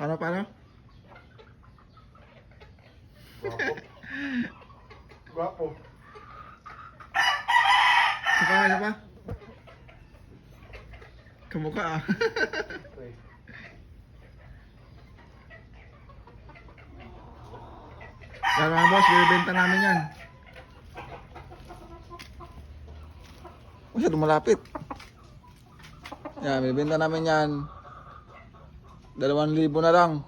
Paano? Guwapo. Guwapo. Isa pa. Kamukha ah. Okay. Yan mga boss, bibenta namin yan. Masyado malapit. Yan, bibenta namin yan. 2,000 na lang.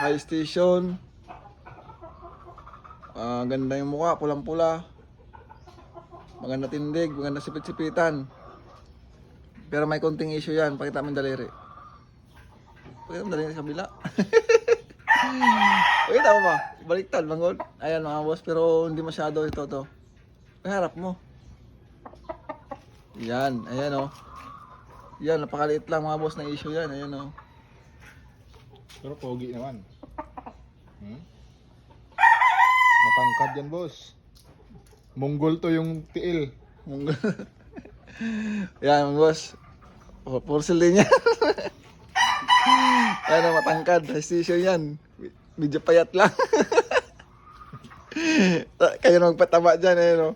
High station. Ganda yung mukha, pulang-pula. Maganda tindig, maganda sipit-sipitan. Pero may konting issue yan, pakita mo yung daliri. Pakita mo yung daliri sa kabila. Pakita mo ba? Baliktad, bangon. Ayan mga boss, pero hindi masyado ito to. Harap mo. Yan, ayan oh. Yan, napakaliit lang mga boss na issue yan, ayan oh. Pero pogi naman. Matangkad yan, boss. Monggol to yung tiil. Yan mga boss. Porcelain yan. Yan oh, matangkad, high station yan. Medyo payat lang. Kayo na magpataba dyan, ayan oh.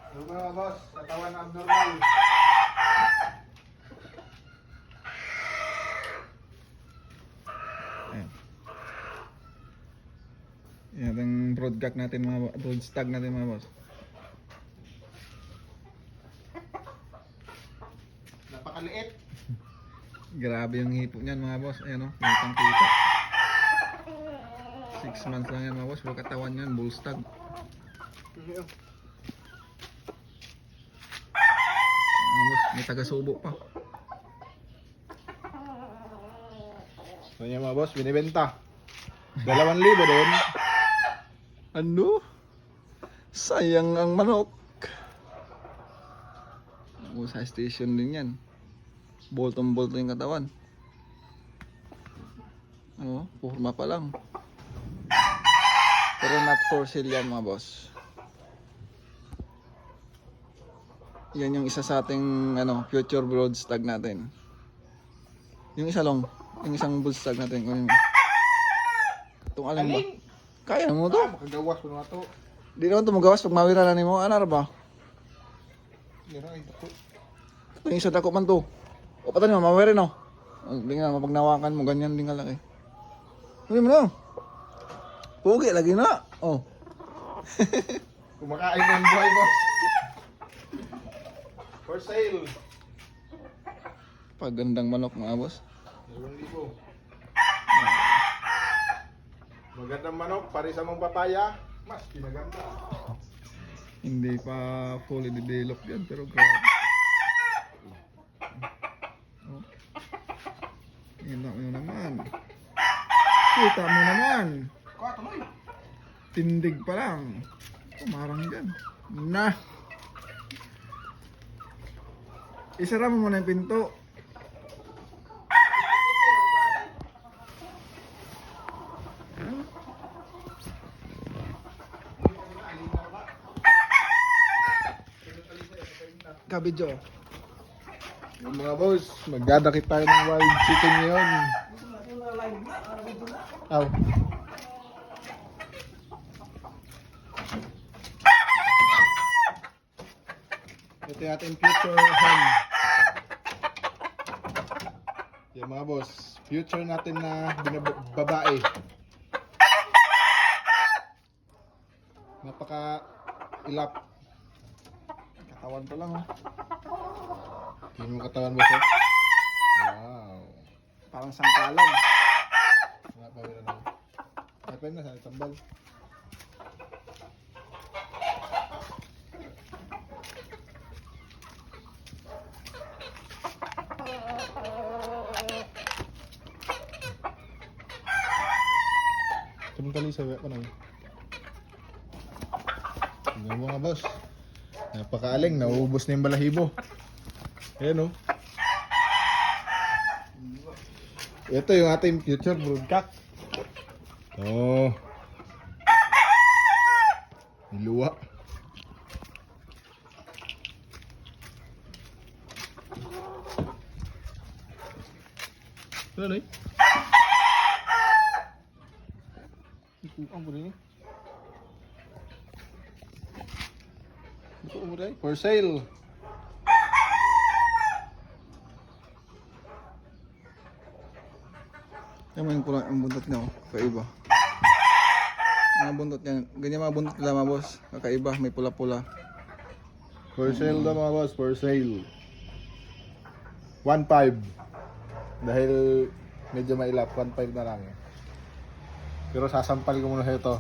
Ano mga boss? Katawan abnormal. Ayan. Yan ang broadcast natin broadstag natin mga boss. Napakaliit. Grabe yung hipo niyan mga boss. Ayan o, kitang kita. 6 months lang yan mga boss. Pero katawan yan, bullstag. Mga boss, may taga-subo pa. So yan mga boss, binibenta. 2,000 din. Ano? Sayang ang manok. Sa station din yan. Boltong-bolto yung katawan. Oh, purma pa lang. Pero not for sale yan mga boss. Yan yung isa sa ating future broadstag natin. Yung isa long, yung isang broadstag natin. Itong alin ba? Kaya mo to? Makagawas ko na to. Di naman ito magawas pag mawira na mo. Ano ba? Ito yung isa dako man to. O patan mo, mawira no? Hindi nga, mapagnawakan mo, ganyan din kalaki. Hindi mo na. Pugi, lagi na. Oh. Kumakain ng buhay, boss. For sale. Pagandang manok mga boss. 2,000. Magandang manok, pari sa mong papaya. Mas pinaganda. Hindi pa fully developed yan, pero grabe. Oh. Kita mo naman. Kita mo naman. Tindig pa lang. Kumarang dyan. Na. Isara mo muna yung pinto. Kabidyo. Yung mga boss, magdadakit tayo ng wild chicken ngayon. Aw. Ito yung ating future hen. Yung mga boss, future natin na babae. Napaka ilap. Katawan pa lang oh. Tingnan mo katawan boss oh. Wow. Parang sangkalan. Wala pa rin na. Kapag na sa tambal. Tumang kali sa wala pa na. Tingnan mo nga boss. Napakaaling, nauubos na yung balahibo. Ayan oh. Ito yung ating future broodcock. Oh. Luwa. Ano eh? Ang buli ni. Ito umuray. For sale. Yan mo yung pula, ang buntot niya, oh. Kakaiba. Mga buntot niya, ganyan mga buntot nila mga boss. Kakaiba, may pula-pula. For sale daw mga boss. For sale. 1.5. Dahil medyo mailap. 1.5 na lang. Pero sasampal ko muna ito.